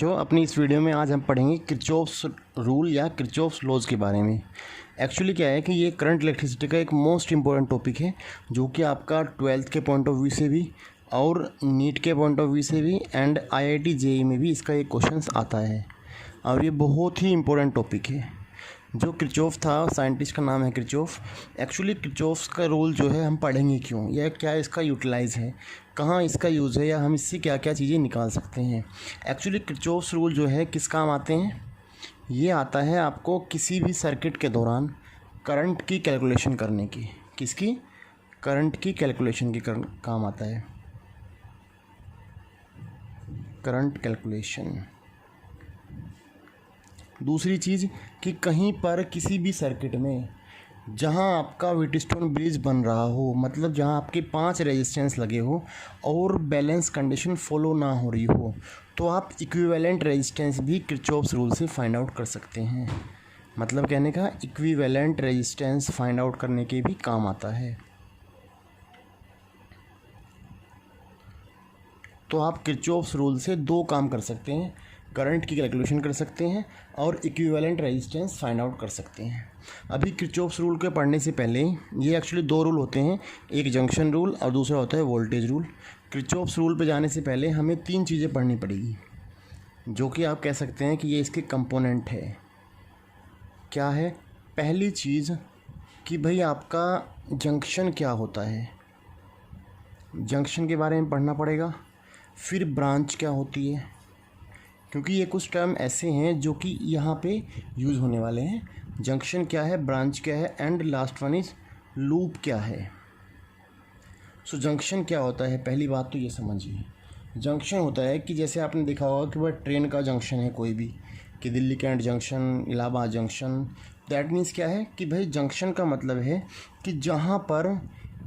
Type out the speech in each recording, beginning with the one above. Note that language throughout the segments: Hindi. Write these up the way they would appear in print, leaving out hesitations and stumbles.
बच्चों, अपनी इस वीडियो में आज हम पढ़ेंगे किरचॉफ्स रूल या किरचॉफ्स लॉज के बारे में। एक्चुअली क्या है कि ये करंट इलेक्ट्रिसिटी का एक मोस्ट इम्पॉर्टेंट टॉपिक है, जो कि आपका 12th के पॉइंट ऑफ व्यू से भी और नीट के पॉइंट ऑफ व्यू से भी एंड IIT JEE में भी इसका एक क्वेश्चन आता है और ये बहुत ही इम्पोर्टेंट टॉपिक है। जो किरचॉफ था, साइंटिस्ट का नाम है किरचॉफ। एक्चुअली किरचॉफ्स का रूल जो है हम पढ़ेंगे क्यों, या क्या इसका यूटिलाइज़ है, कहाँ इसका यूज़ है, या हम इससे क्या क्या चीज़ें निकाल सकते हैं। एक्चुअली किरचॉफ्स रूल जो है किस काम आते हैं, ये आता है आपको किसी भी सर्किट के दौरान करंट की कैलकुलेशन करने की। किसकी? करंट की कैलकुलेशन की काम आता है, करंट कैलकुलेशन। दूसरी चीज़ कि कहीं पर किसी भी सर्किट में जहां आपका व्हीटस्टोन ब्रिज बन रहा हो, मतलब जहां आपके 5 रेजिस्टेंस लगे हो और बैलेंस कंडीशन फॉलो ना हो रही हो, तो आप इक्विवेलेंट रेजिस्टेंस भी किरचॉफ्स रूल से फाइंड आउट कर सकते हैं। मतलब कहने का इक्विवेलेंट रेजिस्टेंस फाइंड आउट करने के भी काम आता है। तो आप किरचॉफ्स रूल से 2 काम कर सकते हैं, करंट की कैलकुलेशन कर सकते हैं और इक्विवेलेंट रेजिस्टेंस फाइंड आउट कर सकते हैं। अभी किरचॉफ्स रूल के पढ़ने से पहले ये एक्चुअली 2 रूल होते हैं, एक जंक्शन रूल और दूसरा होता है वोल्टेज रूल। किरचॉफ्स रूल पे जाने से पहले हमें 3 चीज़ें पढ़नी पड़ेगी, जो कि आप कह सकते हैं कि ये इसके कंपोनेंट है। क्या है? पहली चीज़ कि भाई आपका जंक्शन क्या होता है, जंक्शन के बारे में पढ़ना पड़ेगा। फिर ब्रांच क्या होती है, क्योंकि ये कुछ टर्म ऐसे हैं जो कि यहाँ पे यूज़ होने वाले हैं। जंक्शन क्या है, ब्रांच क्या है, and last one is loop क्या है। सो जंक्शन क्या होता है, पहली बात तो ये समझिए। जंक्शन होता है कि जैसे आपने देखा होगा कि वह ट्रेन का जंक्शन है कोई भी, कि Delhi Cantt junction, Allahabad junction. That means क्या है कि भाई जंक्शन का मतलब है कि जहाँ पर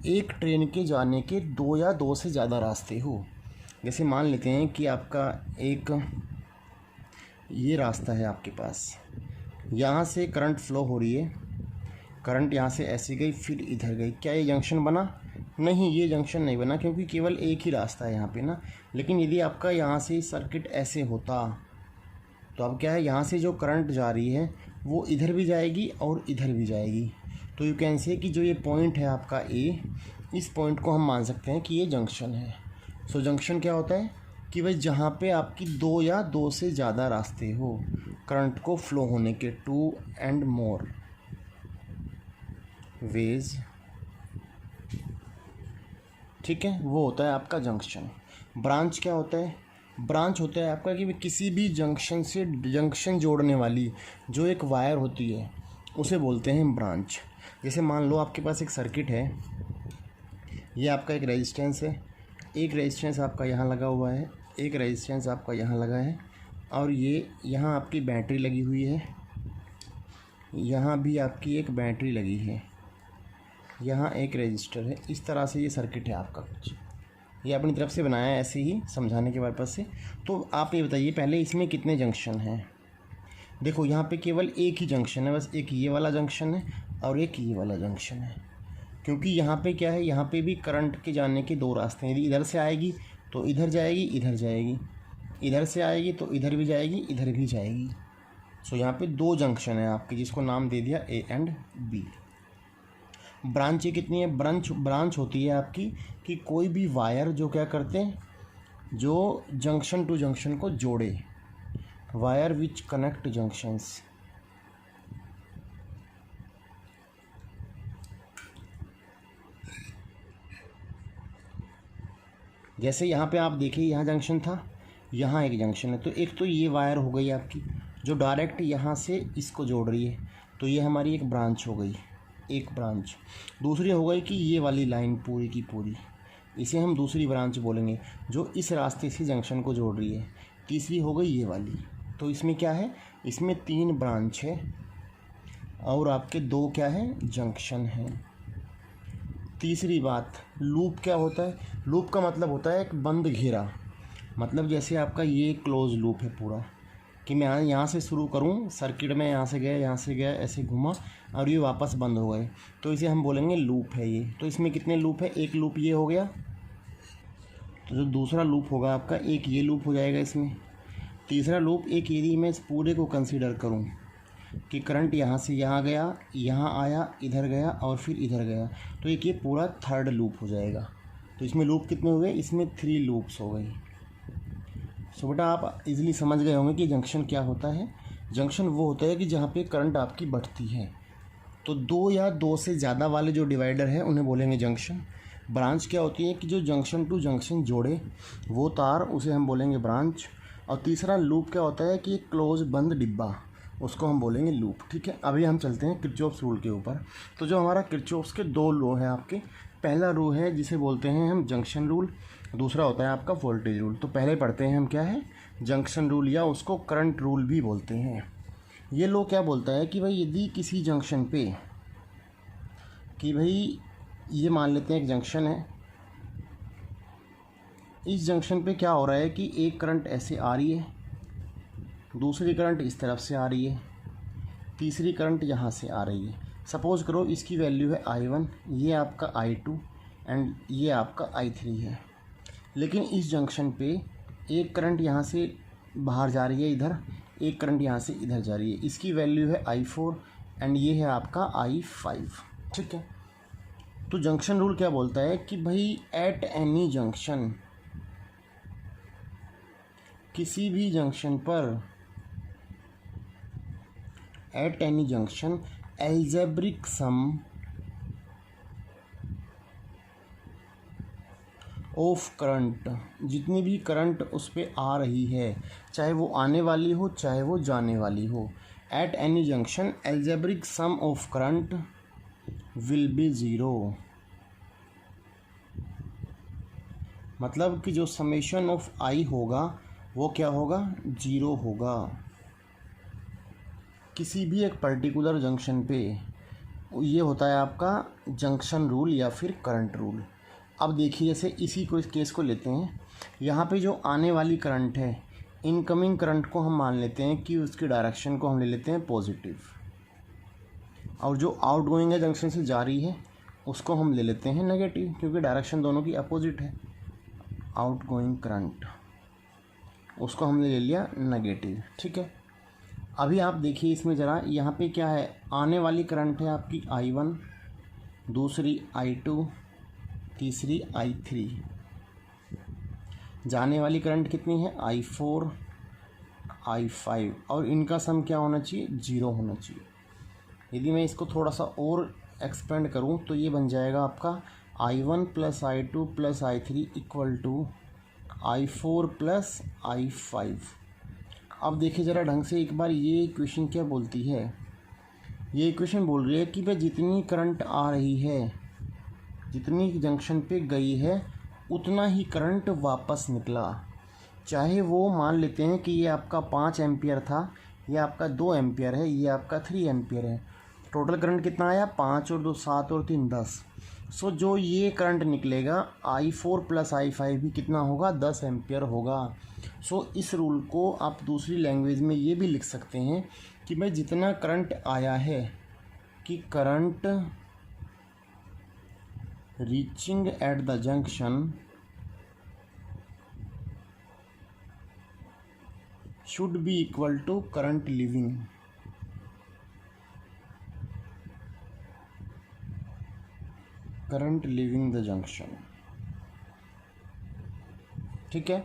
एक ट्रेन के जाने के 2 या 2 से ज़्यादा रास्ते हो। जैसे मान लेते हैं कि आपका एक ये रास्ता है आपके पास, यहाँ से करंट फ्लो हो रही है, करंट यहाँ से ऐसे गई फिर इधर गई। क्या ये जंक्शन बना? नहीं, ये जंक्शन नहीं बना, क्योंकि केवल एक ही रास्ता है यहाँ पे ना। लेकिन यदि आपका यहाँ से सर्किट ऐसे होता तो अब क्या है, यहाँ से जो करंट जा रही है वो इधर भी जाएगी और इधर भी जाएगी। तो यू कैन से कि जो ये पॉइंट है आपका ए, इस पॉइंट को हम मान सकते हैं कि ये जंक्शन है। सो जंक्शन क्या होता है कि भाई जहाँ पे आपकी 2 या 2 से ज़्यादा रास्ते हो करंट को फ्लो होने के, 2 and more वेज, ठीक है, वो होता है आपका जंक्शन। ब्रांच क्या होता है? ब्रांच होता है आपका कि किसी भी जंक्शन से जंक्शन जोड़ने वाली जो एक वायर होती है उसे बोलते हैं ब्रांच। जैसे मान लो आपके पास एक सर्किट है, ये आपका एक रेजिस्टेंस है, एक रेजिस्टेंस आपका यहाँ लगा हुआ है, एक रेजिस्टेंस आपका यहाँ लगा है, और ये यहाँ आपकी बैटरी लगी हुई है, यहाँ भी आपकी एक बैटरी लगी है, यहाँ एक रजिस्टर है। इस तरह से ये सर्किट है आपका कुछ, ये अपनी तरफ से बनाया है ऐसे ही समझाने के पर्पज़ से। तो आप ये बताइए पहले इसमें कितने जंक्शन हैं। देखो यहाँ पे केवल एक ही जंक्शन है, बस एक ये वाला जंक्शन है और एक ये वाला जंक्शन है, क्योंकि यहाँ पे क्या है, यहाँ पे भी करंट के जाने के 2 रास्ते हैं। यदि इधर से आएगी तो इधर जाएगी, इधर जाएगी, इधर से आएगी तो इधर भी जाएगी, इधर भी जाएगी। सो यहाँ पे 2 जंक्शन है आपके, जिसको नाम दे दिया A and B। ब्रांच कितनी है? ब्रांच होती है आपकी कि कोई भी वायर जो क्या करते हैं, जो जंक्शन टू जंक्शन को जोड़े, वायर विच कनेक्ट जंक्शंस। जैसे यहाँ पे आप देखिए, यहाँ जंक्शन था, यहाँ एक जंक्शन है, तो एक तो ये वायर हो गई आपकी जो डायरेक्ट यहाँ से इसको जोड़ रही है, तो ये हमारी एक ब्रांच हो गई, एक ब्रांच। दूसरी हो गई कि ये वाली लाइन पूरी की पूरी, इसे हम दूसरी ब्रांच बोलेंगे, जो इस रास्ते से जंक्शन को जोड़ रही है। तीसरी हो गई ये वाली। तो इसमें क्या है, इसमें 3 ब्रांच है और आपके 2 क्या है, जंक्शन है। तीसरी बात, लूप क्या होता है? लूप का मतलब होता है एक बंद घेरा। मतलब जैसे आपका ये क्लोज लूप है पूरा, कि मैं यहाँ से शुरू करूँ सर्किट में, यहाँ से गया, यहाँ से गया, ऐसे घुमा और ये वापस बंद हो गए, तो इसे हम बोलेंगे लूप है ये। तो इसमें कितने लूप है? एक लूप ये हो गया, तो जो दूसरा लूप होगा आपका, एक ये लूप हो जाएगा इसमें, तीसरा लूप, एक यदि मैं इस पूरे को कंसीडर करूं कि करंट यहाँ से यहाँ गया, यहाँ आया, इधर गया और फिर इधर गया, तो एक ये पूरा थर्ड लूप हो जाएगा। तो इसमें लूप कितने हुए? इसमें 3 लूप्स हो गई। सो बेटा आप इजीली समझ गए होंगे कि जंक्शन क्या होता है। जंक्शन वो होता है कि जहाँ पे करंट आपकी बढ़ती है। तो 2 या 2 से ज़्यादा वाले जो डिवाइडर हैं उन्हें बोलेंगे जंक्शन। ब्रांच क्या होती है कि जो जंक्शन टू जंक्शन जोड़े वो तार, उसे हम बोलेंगे ब्रांच। और तीसरा लूप क्या होता है कि क्लोज बंद डिब्बा, उसको हम बोलेंगे लूप। ठीक है, अभी हम चलते हैं किरचॉफ्स रूल के ऊपर। तो जो हमारा किरचॉफ्स के 2 लॉ हैं आपके, पहला रूल है जिसे बोलते हैं हम जंक्शन रूल, दूसरा होता है आपका वोल्टेज रूल। तो पहले पढ़ते हैं हम क्या है, जंक्शन रूल, या उसको करंट रूल भी बोलते हैं। ये लॉ क्या बोलता है कि भाई यदि किसी जंक्शन पे, कि भाई ये मान लेते हैं एक जंक्शन है, इस जंक्शन पे क्या हो रहा है कि एक करंट ऐसे आ रही है, दूसरी करंट इस तरफ से आ रही है, तीसरी करंट यहाँ से आ रही है। सपोज़ करो इसकी वैल्यू है I1, ये आपका I2 एंड ये आपका I3 है। लेकिन इस जंक्शन पे एक करंट यहाँ से बाहर जा रही है इधर, एक करंट यहाँ से इधर जा रही है, इसकी वैल्यू है I4 एंड ये है आपका I5। ठीक है, तो जंक्शन रूल क्या बोलता है कि भाई एट एनी जंक्शन, किसी भी जंक्शन पर, at any junction algebraic sum of current, जितनी भी करंट उस पर आ रही है, चाहे वो आने वाली हो चाहे वो जाने वाली हो, at any junction algebraic sum of current will be zero. मतलब कि जो समेशन ऑफ आई होगा वो क्या होगा? 0 होगा किसी भी एक पर्टिकुलर जंक्शन पे। ये होता है आपका जंक्शन रूल या फिर करंट रूल। अब देखिए जैसे इसी को, इस केस को लेते हैं, यहाँ पे जो आने वाली करंट है, इनकमिंग करंट को हम मान लेते हैं कि उसकी डायरेक्शन को हम ले लेते हैं पॉजिटिव, और जो आउटगोइंग है जंक्शन से जा रही है उसको हम ले लेते हैं नेगेटिव, क्योंकि डायरेक्शन दोनों की अपोजिट है। आउटगोइंग करंट उसको हमने ले लिया नेगेटिव। ठीक है, अभी आप देखिए इसमें ज़रा, यहाँ पे क्या है, आने वाली करंट है आपकी I1, दूसरी I2, तीसरी I3। जाने वाली करंट कितनी है? I4, I5, और इनका सम क्या होना चाहिए? 0 होना चाहिए। यदि मैं इसको थोड़ा सा और एक्सपेंड करूं तो ये बन जाएगा आपका I1 plus I2 plus I3 equal to I4 plus I5। अब देखिए ज़रा ढंग से एक बार, ये इक्वेशन क्या बोलती है? ये इक्वेशन बोल रही है कि भाई जितनी करंट आ रही है, जितनी जंक्शन पे गई है, उतना ही करंट वापस निकला। चाहे वो मान लेते हैं कि ये आपका 5 एम्पियर था, ये आपका 2 एम्पियर है, ये आपका 3 एम्पियर है। टोटल करंट कितना आया? 5 और 2 7 और 3 10। सो जो ये करंट निकलेगा I4 प्लस I5 भी कितना होगा? 10 एम्पियर होगा। सो इस रूल को आप दूसरी लैंग्वेज में ये भी लिख सकते हैं कि भाई जितना करंट आया है, कि current reaching at the junction should be equal to current leaving. Current leaving the junction. ठीक है,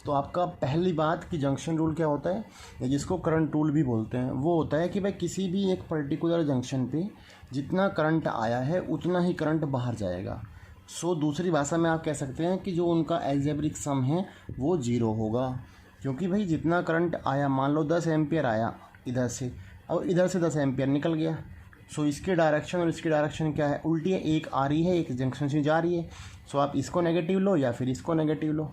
तो आपका पहली बात कि जंक्शन रूल क्या होता है, या जिसको करंट रूल भी बोलते हैं, वो होता है कि भाई किसी भी एक पर्टिकुलर जंक्शन पे जितना करंट आया है उतना ही करंट बाहर जाएगा। सो दूसरी भाषा में आप कह सकते हैं कि जो उनका एल्जेब्रिक सम है वो 0 होगा, क्योंकि भाई जितना करंट आया, मान लो 10 एम्पियर आया इधर से, और इधर से 10 एम्पियर निकल गया। सो इसकी डायरेक्शन और इसकी डायरेक्शन क्या है? उल्टी है, एक आ रही है, एक जंक्शन से जा रही है। सो आप इसको नेगेटिव लो या फिर इसको नेगेटिव लो,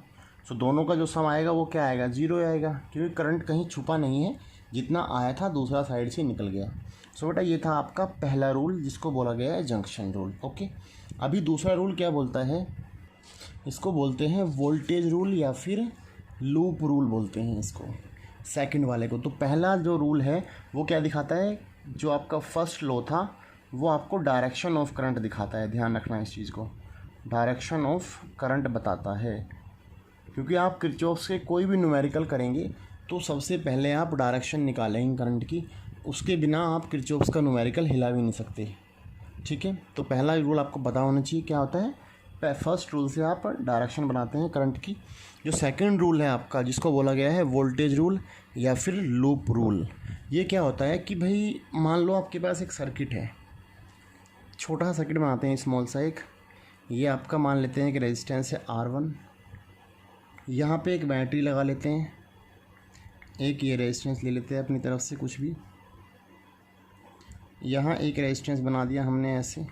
सो दोनों का जो सम आएगा वो क्या आएगा? 0 आएगा, क्योंकि करंट कहीं छुपा नहीं है, जितना आया था दूसरा साइड से निकल गया। सो बेटा ये था आपका पहला रूल जिसको बोला गया है जंक्शन रूल। ओके, अभी दूसरा रूल क्या बोलता है? इसको बोलते हैं वोल्टेज रूल या फिर लूप रूल बोलते हैं इसको, सेकंड वाले को। तो पहला जो रूल है वो क्या दिखाता है? जो आपका फर्स्ट लॉ था वो आपको डायरेक्शन ऑफ करंट दिखाता है। ध्यान रखना इस चीज़ को, डायरेक्शन ऑफ करंट बताता है, क्योंकि आप किरचॉफ्स के कोई भी न्यूमेरिकल करेंगे तो सबसे पहले आप डायरेक्शन निकालेंगे करंट की, उसके बिना आप किरचॉफ्स का न्यूमेरिकल हिला भी नहीं सकते, ठीक है। तो पहला रूल आपको पता होना चाहिए क्या होता है। फर्स्ट रूल से आप डायरेक्शन बनाते हैं करंट की। जो सेकंड रूल है आपका, जिसको बोला गया है वोल्टेज रूल या फिर लूप रूल, ये क्या होता है कि भाई मान लो आपके पास एक सर्किट है, छोटा सा सर्किट बनाते हैं स्मॉल सा एक। ये आपका मान लेते हैं कि रेजिस्टेंस है R1, यहाँ पे एक बैटरी लगा लेते हैं, एक ये रेजिस्टेंस ले लेते हैं अपनी तरफ से कुछ भी, यहाँ एक रेजिस्टेंस बना दिया हमने ऐसे,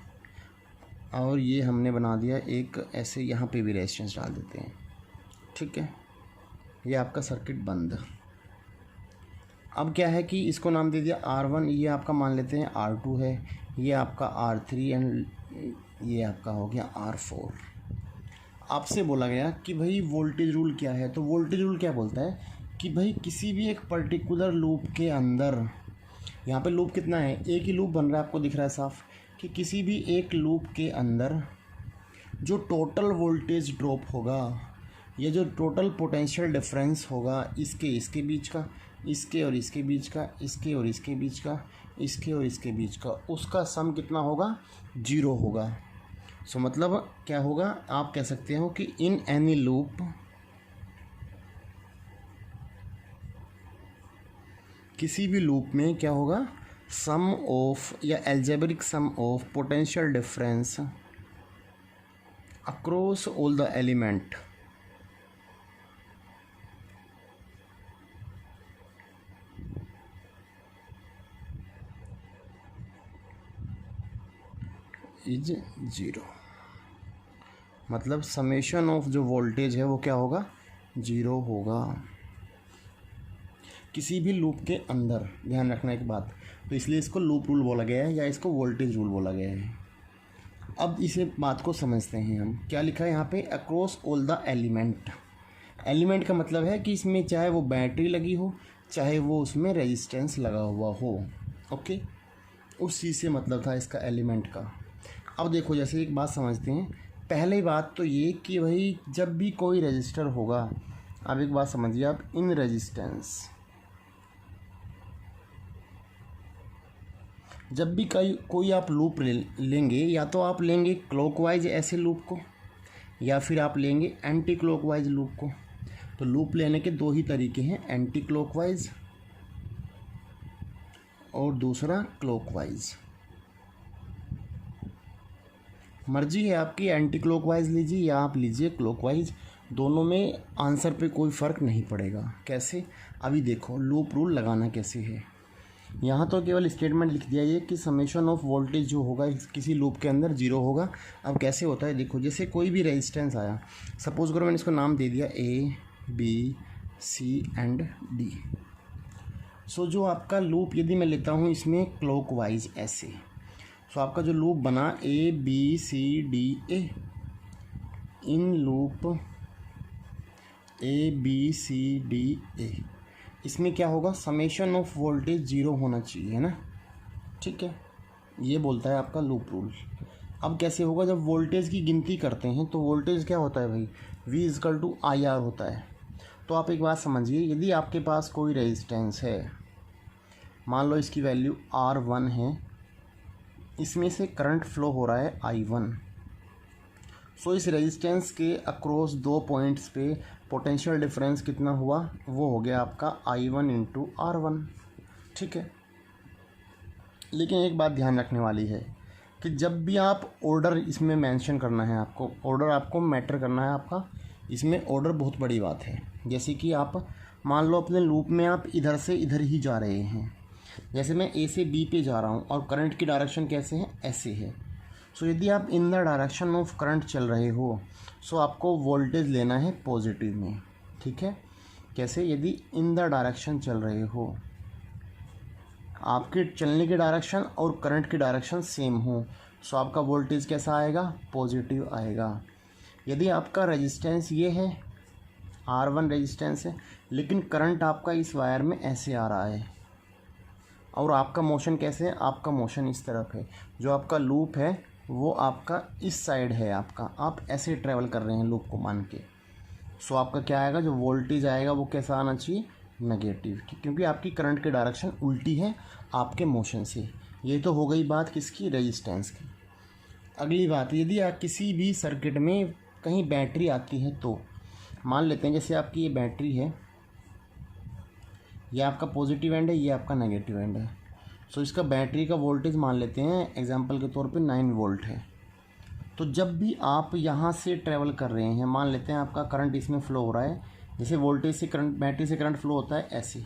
और ये हमने बना दिया एक ऐसे, यहाँ पे भी रेजिस्टेंस डाल देते हैं, ठीक है। ये आपका सर्किट बंद। अब क्या है कि इसको नाम दे दिया R1, ये आपका मान लेते हैं R2 है, ये आपका R3 एंड ये आपका हो गया R4। आपसे बोला गया कि भाई वोल्टेज रूल क्या है, तो वोल्टेज रूल क्या बोलता है कि भाई किसी भी एक पर्टिकुलर लूप के अंदर, यहाँ पे लूप कितना है, एक ही लूप बन रहा है, आपको दिख रहा है साफ, कि किसी भी एक लूप के अंदर जो टोटल वोल्टेज ड्रॉप होगा या जो टोटल पोटेंशियल डिफरेंस होगा इसके बीच का, इसके और इसके बीच का, इसके और इसके बीच का, इसके और इसके बीच का, उसका सम कितना होगा, 0 होगा। सो मतलब क्या होगा, आप कह सकते हो कि इन एनी लूप, किसी भी लूप में क्या होगा, सम ऑफ या algebraic sum of potential difference across all the element is 0। मतलब समेशन ऑफ जो वोल्टेज है वो क्या होगा, 0 होगा किसी भी लूप के अंदर। ध्यान रखना एक बात, तो इसलिए इसको लूप रूल बोला गया है या इसको वोल्टेज रूल बोला गया है। अब इसे बात को समझते हैं हम, क्या लिखा है यहाँ पे, across all the element. Element का मतलब है कि इसमें चाहे वो बैटरी लगी हो, चाहे वो उसमें रेजिस्टेंस लगा हुआ हो, ओके, उस चीज़ से मतलब था इसका एलिमेंट का। अब देखो जैसे एक बात समझते हैं, पहली बात तो ये कि भाई जब भी कोई रजिस्टर होगा, अब एक बात समझिए आप, इन रेजिस्टेंस, जब भी कोई आप लूप लेंगे, या तो आप लेंगे क्लॉकवाइज ऐसे लूप को, या फिर आप लेंगे एंटी क्लॉकवाइज लूप को। तो लूप लेने के दो ही तरीके हैं, एंटी क्लॉकवाइज और दूसरा क्लॉकवाइज। मर्जी है आपकी, एंटी क्लॉकवाइज लीजिए या आप लीजिए क्लॉकवाइज, दोनों में आंसर पे कोई फ़र्क नहीं पड़ेगा। कैसे, अभी देखो लूप रूल लगाना कैसे है। यहाँ तो केवल स्टेटमेंट लिख दिया ये कि समेशन ऑफ वोल्टेज जो होगा किसी लूप के अंदर 0 होगा। अब कैसे होता है देखो, जैसे कोई भी रेजिस्टेंस आया, सपोज करो मैंने इसको नाम दे दिया A B C and D। सो जो आपका लूप यदि मैं लेता हूँ इसमें क्लॉकवाइज ऐसे, सो आपका जो लूप बना A B C D A, in loop A B C D A, इसमें क्या होगा, समेशन ऑफ वोल्टेज 0 होना चाहिए, है ना, ठीक है। ये बोलता है आपका लूप रूल। अब कैसे होगा, जब वोल्टेज की गिनती करते हैं तो वोल्टेज क्या होता है भाई, V=IR होता है। तो आप एक बात समझिए, यदि आपके पास कोई रेजिस्टेंस है, मान लो इसकी वैल्यू R1 है, इसमें से करंट फ्लो हो रहा है I1। सो इस रेजिस्टेंस के अक्रॉस दो पॉइंट्स पे पोटेंशियल डिफरेंस कितना हुआ, वो हो गया आपका I1 × R1, ठीक है। लेकिन एक बात ध्यान रखने वाली है कि जब भी आप ऑर्डर इसमें मेंशन करना है, आपको ऑर्डर आपको मैटर करना है आपका, इसमें ऑर्डर बहुत बड़ी बात है। जैसे कि आप मान लो अपने लूप में आप इधर से इधर ही जा रहे हैं, जैसे मैं A से B पे जा रहा हूँ और करंट की डायरेक्शन कैसे है, ऐसे है। सो यदि आप in the direction of current चल रहे हो, सो आपको वोल्टेज लेना है पॉजिटिव में, ठीक है। कैसे, यदि इन द डायरेक्शन चल रहे हो, आपके चलने की डायरेक्शन और करंट की डायरेक्शन सेम हो, सो आपका वोल्टेज कैसा आएगा, पॉजिटिव आएगा। यदि आपका रेजिस्टेंस ये है, R1 रेजिस्टेंस है, लेकिन करंट आपका इस वायर में ऐसे आ रहा है, और आपका मोशन कैसे है, आपका मोशन इस तरफ है, जो आपका लूप है वो आपका इस साइड है, आपका आप ऐसे ट्रैवल कर रहे हैं लूप को मान के। सो आपका क्या आएगा, जो वोल्टेज आएगा वो कैसा आना चाहिए, नेगेटिव, क्योंकि आपकी करंट की डायरेक्शन उल्टी है आपके मोशन से। ये तो हो गई बात किसकी, रेजिस्टेंस की। अगली बात, यदि आप किसी भी सर्किट में कहीं बैटरी आती है तो मान लेते हैं जैसे आपकी ये बैटरी है, ये आपका पॉजिटिव एंड है, ये आपका नेगेटिव एंड है। सो इसका बैटरी का वोल्टेज मान लेते हैं एग्जांपल के तौर पे 9 वोल्ट है। तो जब भी आप यहाँ से ट्रैवल कर रहे हैं, मान लेते हैं आपका करंट इसमें फ़्लो हो रहा है, जैसे वोल्टेज से करंट, बैटरी से करंट फ़्लो होता है ऐसे,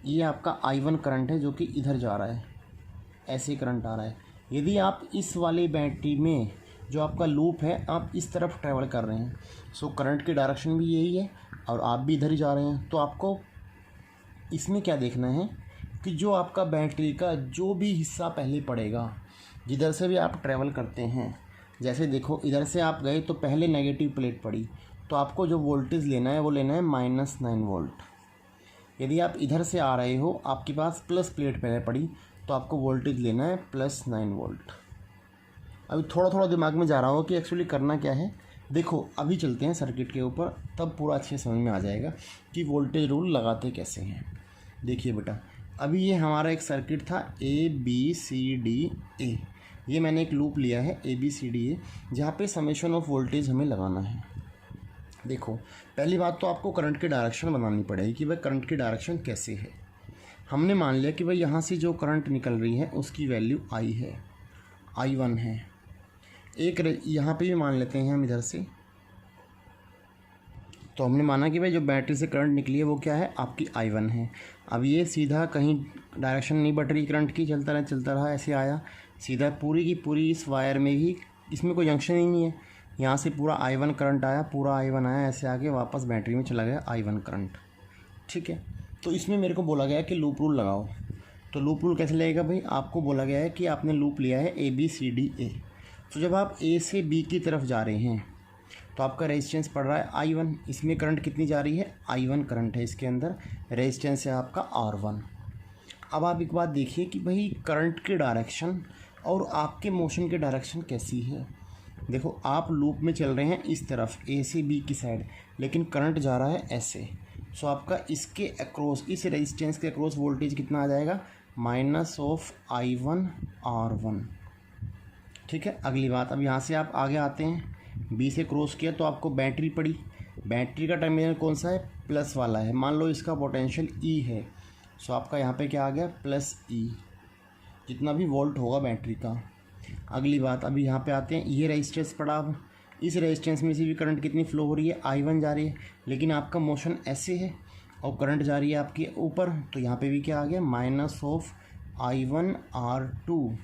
ये आपका I1 करंट है जो कि इधर जा रहा है, ऐसे करंट आ रहा है। यदि आप इस वाली बैटरी में जो आपका लूप है आप इस तरफ ट्रैवल कर रहे हैं, सो करंट की डायरेक्शन भी यही है और आप भी इधर ही जा रहे हैं, तो आपको इसमें क्या देखना है कि जो आपका बैटरी का जो भी हिस्सा पहले पड़ेगा, जिधर से भी आप ट्रैवल करते हैं, जैसे देखो इधर से आप गए तो पहले नेगेटिव प्लेट पड़ी, तो आपको जो वोल्टेज लेना है वो लेना है -9 वोल्ट। यदि आप इधर से आ रहे हो, आपके पास प्लस प्लेट पहले पड़ी, तो आपको वोल्टेज लेना है +9 वोल्ट। अभी थोड़ा थोड़ा दिमाग में जा रहा हो कि एक्चुअली करना क्या है। देखो अभी चलते हैं सर्किट के ऊपर, तब पूरा अच्छे समझ में आ जाएगा कि वोल्टेज रूल लगाते कैसे हैं। देखिए बेटा, अभी ये हमारा एक सर्किट था ABCDA, ये मैंने एक लूप लिया है ABCDA, जहाँ पे समेशन ऑफ वोल्टेज हमें लगाना है। देखो पहली बात तो आपको करंट की डायरेक्शन बनानी पड़ेगी कि भाई करंट की डायरेक्शन कैसे है। हमने मान लिया कि भाई यहाँ से जो करंट निकल रही है उसकी वैल्यू I है, I1 है। एक यहाँ पे भी मान लेते हैं हम इधर से, तो हमने माना कि भाई जो बैटरी से करंट निकली है वो क्या है, आपकी I1 है। अब ये सीधा कहीं डायरेक्शन नहीं बढ़ रही करंट की, चलता रहा ऐसे आया सीधा पूरी की पूरी इस वायर में ही, इसमें कोई जंक्शन ही नहीं है, यहाँ से पूरा I1 करंट आया, पूरा I1 आया ऐसे आके वापस बैटरी में चला गया I1 करंट। ठीक है, तो इसमें मेरे को बोला गया है कि लूप रूल लगाओ। तो लूप रूल कैसे लगेगा भाई, आपको बोला गया है कि आपने लूप लिया है ABCDA, तो जब आप A से B की तरफ जा रहे हैं तो आपका रेजिस्टेंस पड़ रहा है I1, इसमें करंट कितनी जा रही है, I1 करंट है इसके अंदर, रेजिस्टेंस है आपका R1। अब आप एक बात देखिए कि भाई करंट की डायरेक्शन और आपके मोशन की डायरेक्शन कैसी है। देखो आप लूप में चल रहे हैं इस तरफ A से B की साइड, लेकिन करंट जा रहा है ऐसे, सो आपका इसके अक्रॉस, इस रेजिस्टेंस के अक्रॉस वोल्टेज कितना आ जाएगा, -I1 R1। ठीक है, अगली बात, अब यहाँ से आप आगे आते हैं, B से क्रॉस किया तो आपको बैटरी पड़ी, बैटरी का टर्मिनल कौन सा है, प्लस वाला है, मान लो इसका पोटेंशियल E है, सो आपका यहाँ पे क्या आ गया +E, जितना भी वोल्ट होगा बैटरी का। अगली बात, अभी यहाँ पे आते हैं, ये रेजिस्टेंस पड़ा, अब इस रेजिस्टेंस में से भी करंट कितनी फ़्लो हो रही है, I1 जा रही है, लेकिन आपका मोशन ऐसे है और करंट जा रही है आपके ऊपर, तो यहाँ पे भी क्या आ गया, -I1 R2।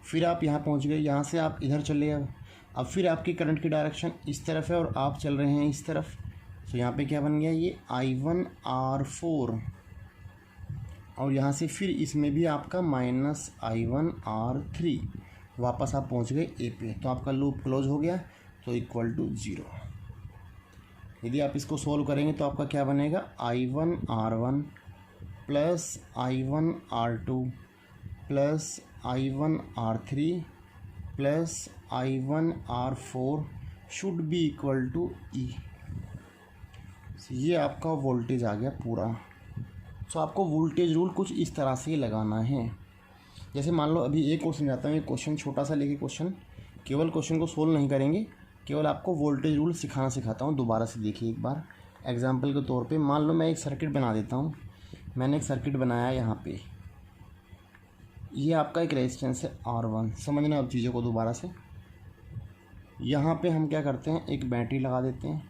फिर आप यहाँ पहुँच गए, यहाँ से आप इधर चले, अब फिर आपकी करंट की डायरेक्शन इस तरफ है और आप चल रहे हैं इस तरफ, तो यहाँ पे क्या बन गया, ये I1 R4, और यहाँ से फिर इसमें भी आपका -I1 R3, वापस आप पहुँच गए A पे, तो आपका लूप क्लोज हो गया, तो =0। यदि आप इसको सोल्व करेंगे तो आपका क्या बनेगा, I1 R1 + I1 R2 + I1 R3 + I1 R4 should be =E। ये आपका वोल्टेज आ गया पूरा। सो आपको वोल्टेज रूल कुछ इस तरह से लगाना है। जैसे मान लो अभी एक और समझाता हूँ, एक क्वेश्चन छोटा सा लेके क्वेश्चन, केवल क्वेश्चन को सोल्व नहीं करेंगे, केवल आपको वोल्टेज रूल सिखाता हूँ। दोबारा से देखिए एक बार एग्जांपल के तौर पे, मान लो मैं एक सर्किट बना देता हूँ। मैंने एक सर्किट बनाया यहाँ पे, ये आपका एक रेजिस्टेंस है R1। समझना अब चीज़ों को दोबारा से। यहाँ पे हम क्या करते हैं, एक बैटरी लगा देते हैं,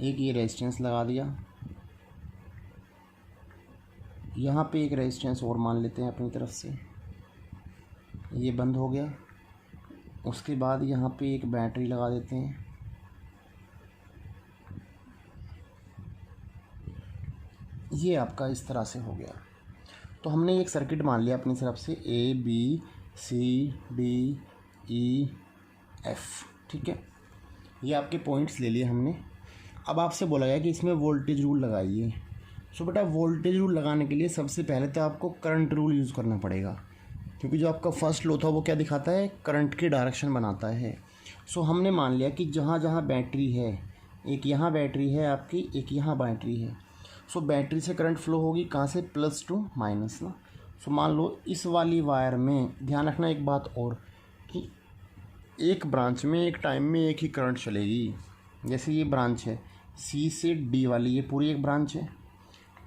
एक ये रेजिस्टेंस लगा दिया, यहाँ पे एक रेजिस्टेंस और मान लेते हैं अपनी तरफ से, ये बंद हो गया। उसके बाद यहाँ पे एक बैटरी लगा देते हैं, ये आपका इस तरह से हो गया। तो हमने एक सर्किट मान लिया अपनी तरफ से ABCDEF। ठीक है, ये आपके पॉइंट्स ले लिए हमने। अब आपसे बोला गया कि इसमें वोल्टेज रूल लगाइए। सो बेटा वोल्टेज रूल लगाने के लिए सबसे पहले तो आपको करंट रूल यूज़ करना पड़ेगा, क्योंकि जो आपका फर्स्ट लॉ था वो क्या दिखाता है, करंट की डायरेक्शन बनाता है। सो हमने मान लिया कि जहाँ जहाँ बैटरी है एक यहाँ बैटरी है आपकी, एक यहाँ बैटरी है। सो बैटरी से करंट फ्लो होगी कहाँ से, प्लस टू माइनस ना। सो मान लो इस वाली वायर में ध्यान रखना एक बात और, कि एक ब्रांच में एक टाइम में एक ही करंट चलेगी। जैसे ये ब्रांच है सी से डी वाली, ये पूरी एक ब्रांच है,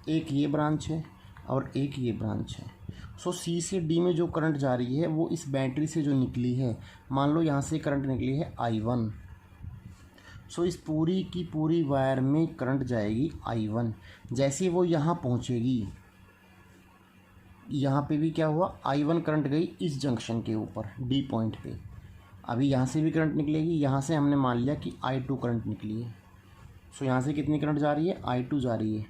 एक ये ब्रांच है और एक ये ब्रांच है। सो सी से डी में जो करंट जा रही है वो इस बैटरी से जो निकली है, मान लो यहाँ से करंट निकली है I1। सो इस पूरी की पूरी वायर में करंट जाएगी I1। जैसे वो यहाँ पहुँचेगी, यहाँ पे भी क्या हुआ, I1 करंट गई इस जंक्शन के ऊपर डी पॉइंट पे। अभी यहाँ से भी करंट निकलेगी, यहाँ से हमने मान लिया कि I2 करंट निकली है। सो यहाँ से कितनी करंट जा रही है, I2 जा रही है।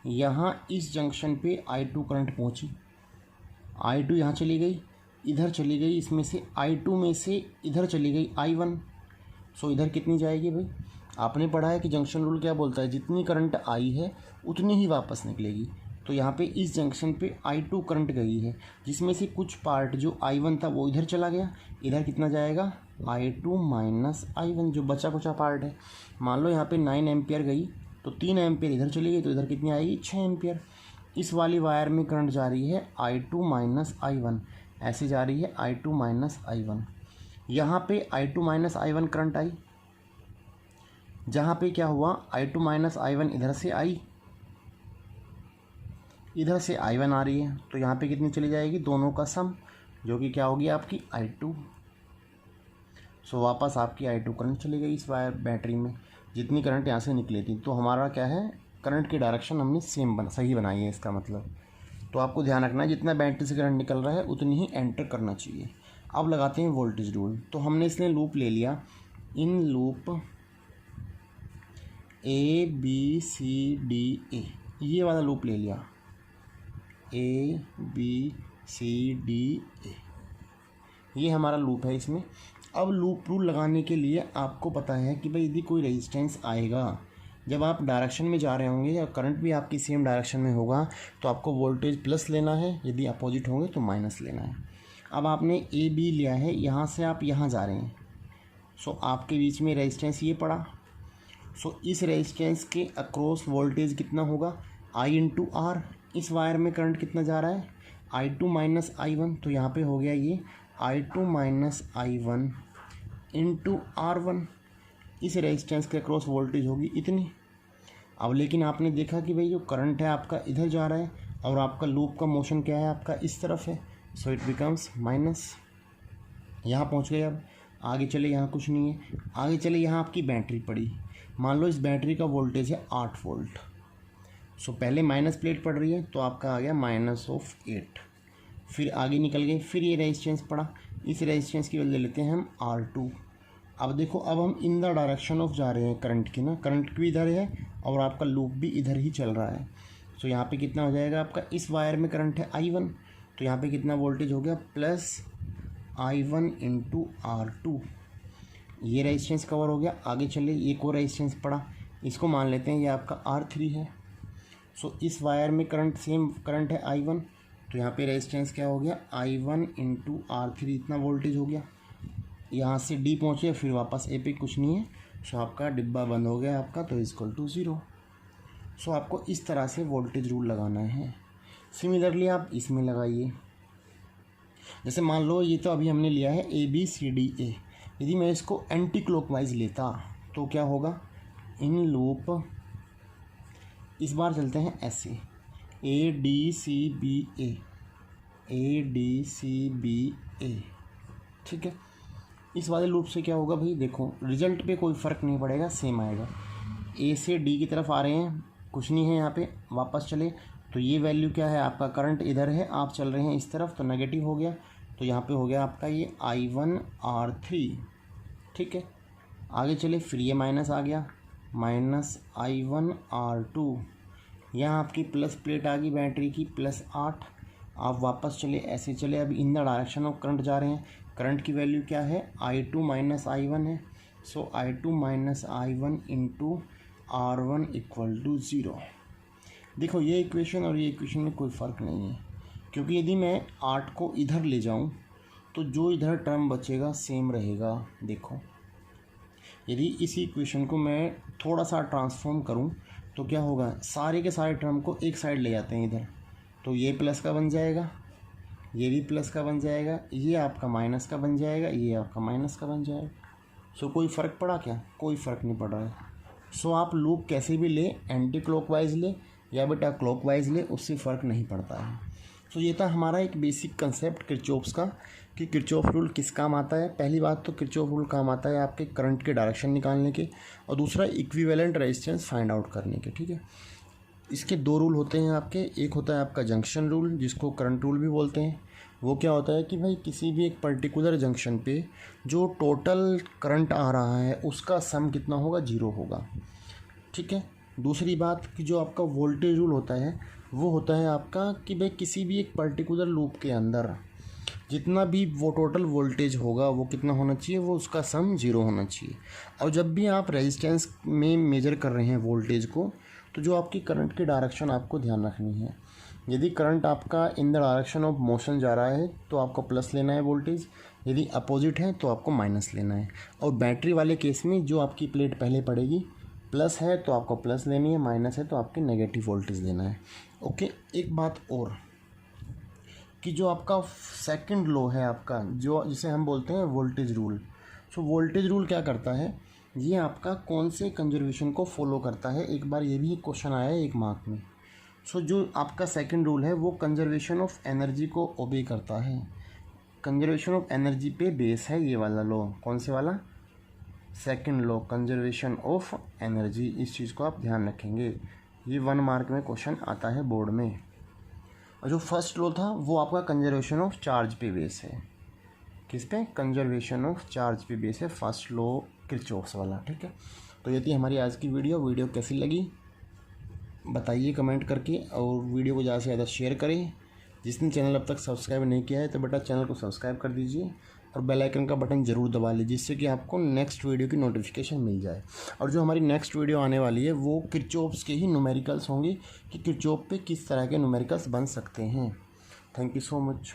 यहाँ इस जंक्शन पे I2 करंट पहुँची, I2 यहाँ चली गई, इधर चली गई, इसमें से I2 में से इधर चली गई I1। सो इधर कितनी जाएगी भाई, आपने पढ़ा है कि जंक्शन रूल क्या बोलता है, जितनी करंट आई है उतनी ही वापस निकलेगी। तो यहाँ पे इस जंक्शन पे I2 करंट गई है, जिसमें से कुछ पार्ट जो I1 था वो इधर चला गया, इधर कितना जाएगा I2 माइनस I1, जो बचा कुचा पार्ट है। मान लो यहाँ पे 9 एम्पियर गई तो 3 एम्पियर इधर चली गई, तो इधर कितनी आएगी 6 एम्पियर। इस वाली वायर में करंट जा रही है I2 माइनस I1, ऐसे जा रही है I2 माइनस I1। यहाँ पे I2 minus I1 current I, जहाँ पे क्या हुआ I2 माइनस I1 इधर से आई, इधर से I1 आ रही है, तो यहाँ पे कितनी चली जाएगी, दोनों का सम, जो कि क्या होगी आपकी I2। सो वापस आपकी I2 करंट चली गई इस वायर बैटरी में, जितनी करंट यहाँ से निकली थी। तो हमारा क्या है, करंट की डायरेक्शन हमने सही बनाई है इसका मतलब। तो आपको ध्यान रखना है जितना बैटरी से करंट निकल रहा है उतनी ही एंटर करना चाहिए। अब लगाते हैं वोल्टेज रूल। तो हमने इसने लूप ले लिया, इन लूप ABCDE, ये वाला लूप ले लिया ABCDE, ये हमारा लूप है इसमें। अब लूप रूल लगाने के लिए आपको पता है कि भाई यदि कोई रेजिस्टेंस आएगा, जब आप डायरेक्शन में जा रहे होंगे या करंट भी आपकी सेम डायरेक्शन में होगा, तो आपको वोल्टेज प्लस लेना है, यदि अपोजिट होंगे तो माइनस लेना है। अब आपने AB लिया है, यहाँ से आप यहाँ जा रहे हैं, सो आपके बीच में रेजिस्टेंस ये पड़ा। सो इस रेजिस्टेंस के अक्रॉस वोल्टेज कितना होगा, I इंटू R। इस वायर में करंट कितना जा रहा है, I2 माइनस I1, तो यहाँ पे हो गया ये I2 minus I1 into R1। इस रेजिस्टेंस के अक्रॉस वोल्टेज होगी इतनी। अब लेकिन आपने देखा कि भाई जो करंट है आपका इधर जा रहा है और आपका लूप का मोशन क्या है, आपका इस तरफ है, सो इट बिकम्स माइनस। यहाँ पहुँच गए, अब आगे चले, यहाँ कुछ नहीं है, आगे चले, यहाँ आपकी बैटरी पड़ी। मान लो इस बैटरी का वोल्टेज है 8 वोल्ट। सो पहले माइनस प्लेट पड़ रही है तो आपका आ गया -8। फिर आगे निकल गए, फिर ये रेजिस्टेंस पड़ा, इस रेजिस्टेंस की वैल्यू ले लेते हैं हम R2। अब देखो, अब हम इन द डायरेक्शन ऑफ जा रहे हैं करंट की ना, करंट भी इधर है और आपका लूप भी इधर ही चल रहा है। सो यहाँ पे कितना हो जाएगा आपका, इस वायर में करंट है I1, तो यहाँ पे कितना वोल्टेज हो गया, प्लस I1 इंटू R2। ये रेजिस्टेंस कवर हो गया। आगे चले, एक और रेजिस्टेंस पड़ा, इसको मान लेते हैं ये आपका R3 है। सो इस वायर में करंट सेम करंट है I1, तो यहाँ पे रेजिस्टेंस क्या हो गया, I1 इंटू R3, इतना वोल्टेज हो गया। यहाँ से D पहुँचे, फिर वापस A पे कुछ नहीं है, सो आपका डिब्बा बंद हो गया आपका, तो इक्वल टू 0। सो आपको इस तरह से वोल्टेज रूल लगाना है। सिमिलरली आप इसमें लगाइए। जैसे मान लो ये तो अभी हमने लिया है ABCDE, यदि मैं इसको एंटी क्लॉकवाइज लेता तो क्या होगा, इन लूप इस बार चलते हैं ऐसे ADCBA, ठीक है। इस वाले लूप से क्या होगा भाई, देखो रिजल्ट पे कोई फ़र्क नहीं पड़ेगा, सेम आएगा। A से D की तरफ आ रहे हैं, कुछ नहीं है यहाँ पे, वापस चले तो ये वैल्यू क्या है, आपका करंट इधर है, आप चल रहे हैं इस तरफ, तो नेगेटिव हो गया, तो यहाँ पे हो गया आपका ये I1 R3, ठीक है। आगे चले, फिर ये माइनस आ गया, -I1 R2। यहाँ आपकी प्लस प्लेट आ गई बैटरी की, +8। आप वापस चले, ऐसे चले, अब in the direction of current जा रहे हैं। करंट की वैल्यू क्या है, I2 माइनस I1 है, so I2 minus I1 into R1 equal to 0। देखो ये इक्वेशन और ये इक्वेशन में कोई फ़र्क नहीं है, क्योंकि यदि मैं 8 को इधर ले जाऊँ तो जो इधर टर्म बचेगा सेम रहेगा। देखो यदि इसी इक्वेशन को मैं थोड़ा सा ट्रांसफॉर्म करूं तो क्या होगा, सारे के सारे टर्म को एक साइड ले जाते हैं इधर, तो ये प्लस का बन जाएगा, ये भी प्लस का बन जाएगा, ये आपका माइनस का बन जाएगा, ये आपका माइनस का बन जाएगा। सो कोई फ़र्क पड़ा क्या? कोई फ़र्क नहीं पड़ रहा है। सो आप लूप कैसे भी ले, एंटी क्लॉकवाइज ले या बेटा क्लॉकवाइज ले, उससे फ़र्क नहीं पड़ता है। सो ये था हमारा एक बेसिक कंसेप्ट किरचॉफ्स का कि किरचॉफ रूल किस काम आता है। पहली बात तो किरचॉफ रूल काम आता है आपके करंट के डायरेक्शन निकालने के, और दूसरा इक्विवेलेंट रेजिस्टेंस फाइंड आउट करने के। ठीक है, इसके दो रूल होते हैं आपके। एक होता है आपका जंक्शन रूल, जिसको करंट रूल भी बोलते हैं। वो क्या होता है कि भाई किसी भी एक पर्टिकुलर जंक्शन पे जो टोटल करंट आ रहा है उसका सम कितना होगा, 0 होगा। ठीक है, दूसरी बात कि जो आपका वोल्टेज रूल होता है वो होता है आपका कि भाई किसी भी एक पर्टिकुलर लूप के अंदर जितना भी वो टोटल वोल्टेज होगा वो कितना होना चाहिए, वो उसका सम 0 होना चाहिए। और जब भी आप रेजिस्टेंस में मेजर कर रहे हैं वोल्टेज को, तो जो आपकी करंट की डायरेक्शन आपको ध्यान रखनी है। यदि करंट आपका in the direction of motion जा रहा है तो आपको प्लस लेना है वोल्टेज, यदि अपोजिट है तो आपको माइनस लेना है। और बैटरी वाले केस में जो आपकी प्लेट पहले पड़ेगी, प्लस है तो आपको प्लस लेनी है, माइनस है तो आपके नेगेटिव वोल्टेज लेना है। ओके, एक बात और कि जो आपका सेकंड लॉ है आपका, जो जिसे हम बोलते हैं voltage rule. So voltage rule क्या करता है, ये आपका कौन से कंजर्वेशन को फॉलो करता है। एक बार ये भी क्वेश्चन आया है एक मार्क में। सो जो आपका सेकंड रूल है वो कंजर्वेशन ऑफ एनर्जी को ओबे करता है। कंजर्वेशन ऑफ एनर्जी पे बेस है ये वाला लॉ। कौन से वाला? Second law, conservation of energy. इस चीज़ को आप ध्यान रखेंगे, ये 1 मार्क में क्वेश्चन आता है बोर्ड में। और जो फर्स्ट लॉ था वो आपका कंजर्वेशन ऑफ चार्ज पे बेस है। किस पे? कंजर्वेशन ऑफ चार्ज पे बेस है फर्स्ट लॉ किरचॉफ्स वाला। ठीक है, तो ये थी हमारी आज की वीडियो कैसी लगी बताइए कमेंट करके, और वीडियो को ज़्यादा से ज़्यादा शेयर करें। जिसने चैनल अब तक सब्सक्राइब नहीं किया है तो बेटा चैनल को सब्सक्राइब कर दीजिए और बेल आइकन का बटन ज़रूर दबा लीजिए, जिससे कि आपको नेक्स्ट वीडियो की नोटिफिकेशन मिल जाए। और जो हमारी नेक्स्ट वीडियो आने वाली है वो किरचॉफ्स के ही न्यूमेरिकल्स होंगे कि किरचॉफ पे किस तरह के न्यूमेरिकल्स बन सकते हैं। Thank you so much.